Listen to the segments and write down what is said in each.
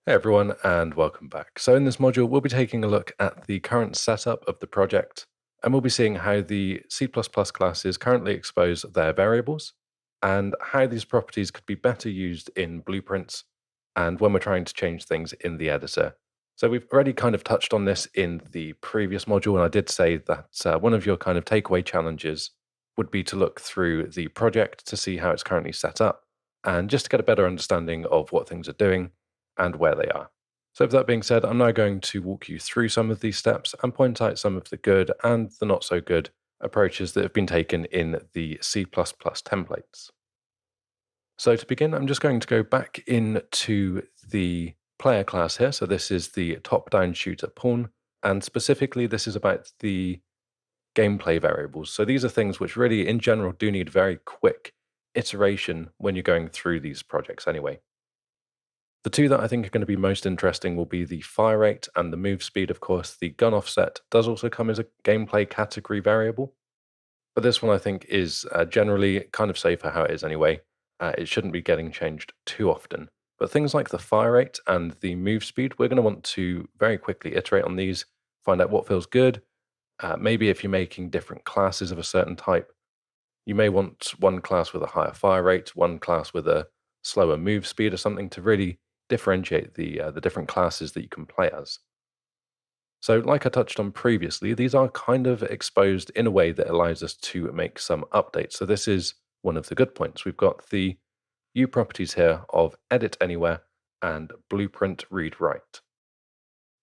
Hey everyone, and welcome back. So in this module, we'll be taking a look at the current setup of the project, and we'll be seeing how the C++ classes currently expose their variables, and how these properties could be better used in blueprints, and when we're trying to change things in the editor. So we've already kind of touched on this in the previous module, and I did say that one of your kind of takeaway challenges would be to look through the project to see how it's currently set up, and just to get a better understanding of what things are doing and where they are. So, with that being said, I'm now going to walk you through some of these steps and point out some of the good and the not so good approaches that have been taken in the C++ templates. So, to begin, I'm just going to go back into the player class here. So, this is the top down shooter pawn, and specifically, this is about the gameplay variables. So, these are things which really, in general, do need very quick iteration when you're going through these projects anyway. The two that I think are going to be most interesting will be the fire rate and the move speed. Of course, the gun offset does also come as a gameplay category variable, but this one I think is generally kind of safe for how it is anyway. It shouldn't be getting changed too often. But things like the fire rate and the move speed, we're going to want to very quickly iterate on these, find out what feels good. Maybe if you're making different classes of a certain type, you may want one class with a higher fire rate, one class with a slower move speed or something to really differentiate the different classes that you can play as. So, like I touched on previously, these are kind of exposed in a way that allows us to make some updates. So, this is one of the good points. We've got the U properties here of edit anywhere and blueprint read write.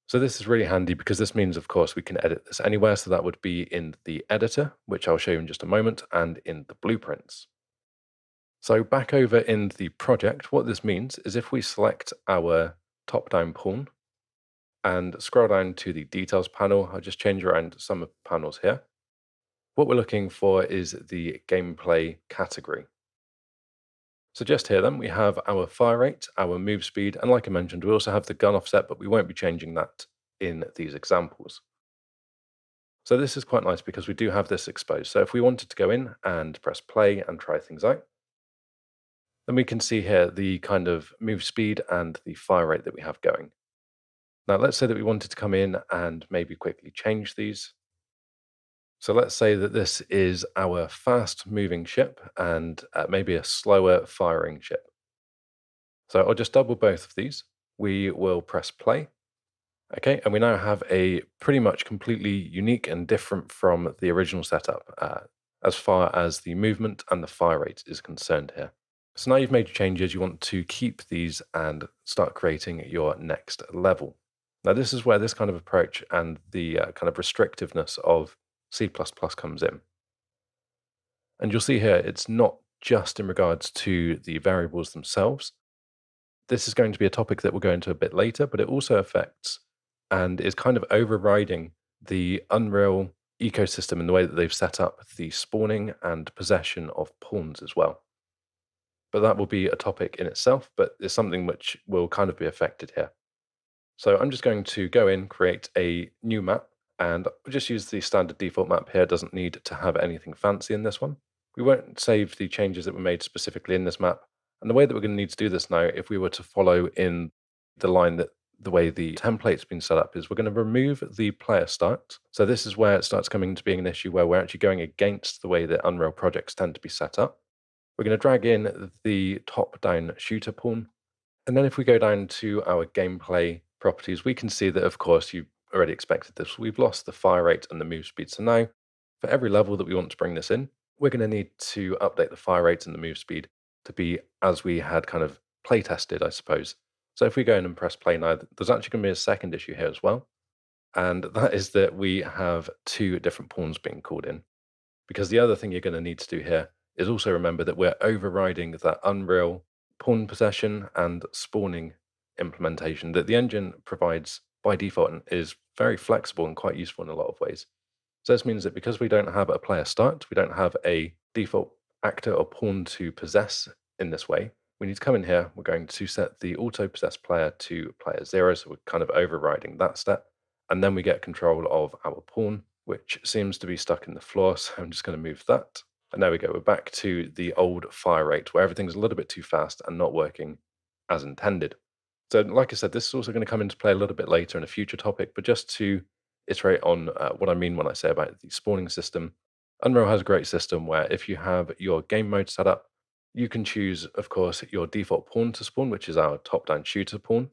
So, this is really handy because this means, of course, we can edit this anywhere. So, that would be in the editor, which I'll show you in just a moment, and in the blueprints. So back over in the project, what this means is if we select our top-down pawn and scroll down to the details panel, I'll just change around some of the panels here. What we're looking for is the gameplay category. So just here then, we have our fire rate, our move speed, and like I mentioned, we also have the gun offset, but we won't be changing that in these examples. So this is quite nice because we do have this exposed. So if we wanted to go in and press play and try things out, then we can see here the kind of move speed and the fire rate that we have going. Now, let's say that we wanted to come in and maybe quickly change these. So let's say that this is our fast moving ship and maybe a slower firing ship. So I'll just double both of these. We will press play. Okay, and we now have a pretty much completely unique and different from the original setup as far as the movement and the fire rate is concerned here. So now you've made your changes, you want to keep these and start creating your next level. Now, this is where this kind of approach and the kind of restrictiveness of C++ comes in. And you'll see here, it's not just in regards to the variables themselves. This is going to be a topic that we'll go into a bit later, but it also affects and is kind of overriding the Unreal ecosystem in the way that they've set up the spawning and possession of pawns as well. But that will be a topic in itself, but it's something which will kind of be affected here. So I'm just going to go in, create a new map, and I'll just use the standard default map here. It doesn't need to have anything fancy in this one. We won't save the changes that were made specifically in this map. And the way that we're going to need to do this now, if we were to follow in the line that the way the template's been set up, is we're going to remove the player start. So this is where it starts coming to being an issue where we're actually going against the way that Unreal projects tend to be set up. We're going to drag in the top-down shooter pawn. And then if we go down to our gameplay properties, we can see that, of course, you already expected this. We've lost the fire rate and the move speed. So now, for every level that we want to bring this in, we're going to need to update the fire rate and the move speed to be as we had kind of play tested, I suppose. So if we go in and press play now, there's actually going to be a second issue here as well. And that is that we have two different pawns being called in. Because the other thing you're going to need to do here is also remember that we're overriding that Unreal pawn possession and spawning implementation that the engine provides by default and is very flexible and quite useful in a lot of ways. So this means that because we don't have a player start, we don't have a default actor or pawn to possess in this way, we need to come in here. We're going to set the auto possess player to player 0. So we're kind of overriding that step. And then we get control of our pawn, which seems to be stuck in the floor. So I'm just going to move that. And there we go. We're back to the old fire rate where everything's a little bit too fast and not working as intended. So, like I said, this is also going to come into play a little bit later in a future topic, but just to iterate on what I mean when I say about the spawning system, Unreal has a great system where if you have your game mode set up, you can choose, of course, your default pawn to spawn, which is our top down shooter pawn.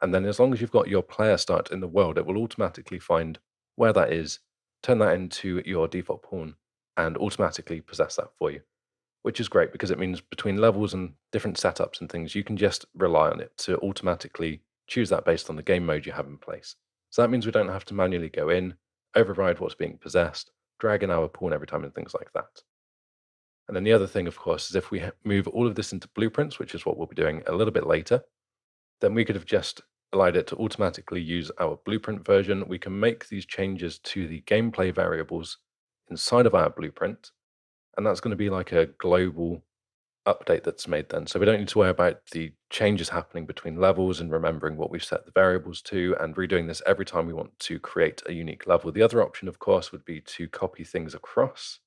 And then, as long as you've got your player start in the world, it will automatically find where that is, turn that into your default pawn, and automatically possess that for you, which is great because it means between levels and different setups and things, you can just rely on it to automatically choose that based on the game mode you have in place. So that means we don't have to manually go in, override what's being possessed, drag in our pawn every time, and things like that. And then the other thing, of course, is if we move all of this into blueprints, which is what we'll be doing a little bit later, then we could have just allowed it to automatically use our blueprint version. We can make these changes to the gameplay variables inside of our blueprint, and that's going to be like a global update that's made then. So we don't need to worry about the changes happening between levels and remembering what we've set the variables to and redoing this every time we want to create a unique level. The other option, of course, would be to copy things across.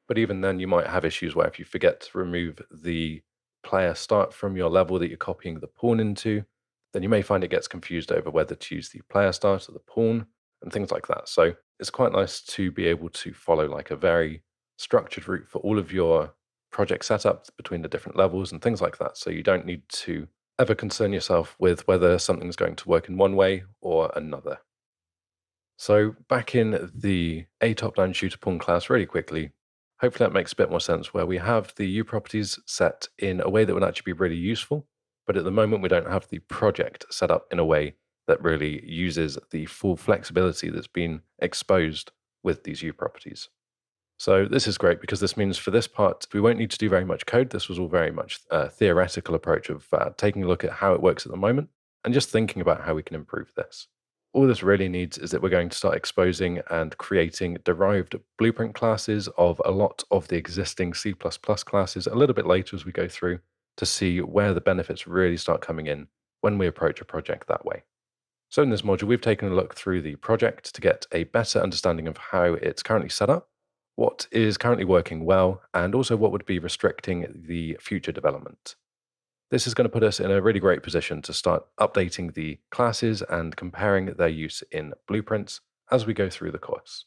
But even then, you might have issues where if you forget to remove the player start from your level that you're copying the pawn into, then you may find it gets confused over whether to use the player start or the pawn and things like that. So it's quite nice to be able to follow like a very structured route for all of your project setup between the different levels and things like that. So you don't need to ever concern yourself with whether something's going to work in one way or another. So back in the A top-down shooter pawn class really quickly, hopefully that makes a bit more sense where we have the U properties set in a way that would actually be really useful, but at the moment we don't have the project set up in a way that really uses the full flexibility that's been exposed with these U properties. So this is great because this means for this part, we won't need to do very much code. This was all very much a theoretical approach of taking a look at how it works at the moment and just thinking about how we can improve this. All this really needs is that we're going to start exposing and creating derived blueprint classes of a lot of the existing C++ classes a little bit later as we go through to see where the benefits really start coming in when we approach a project that way. So in this module, we've taken a look through the project to get a better understanding of how it's currently set up, what is currently working well, and also what would be restricting the future development. This is going to put us in a really great position to start updating the classes and comparing their use in blueprints as we go through the course.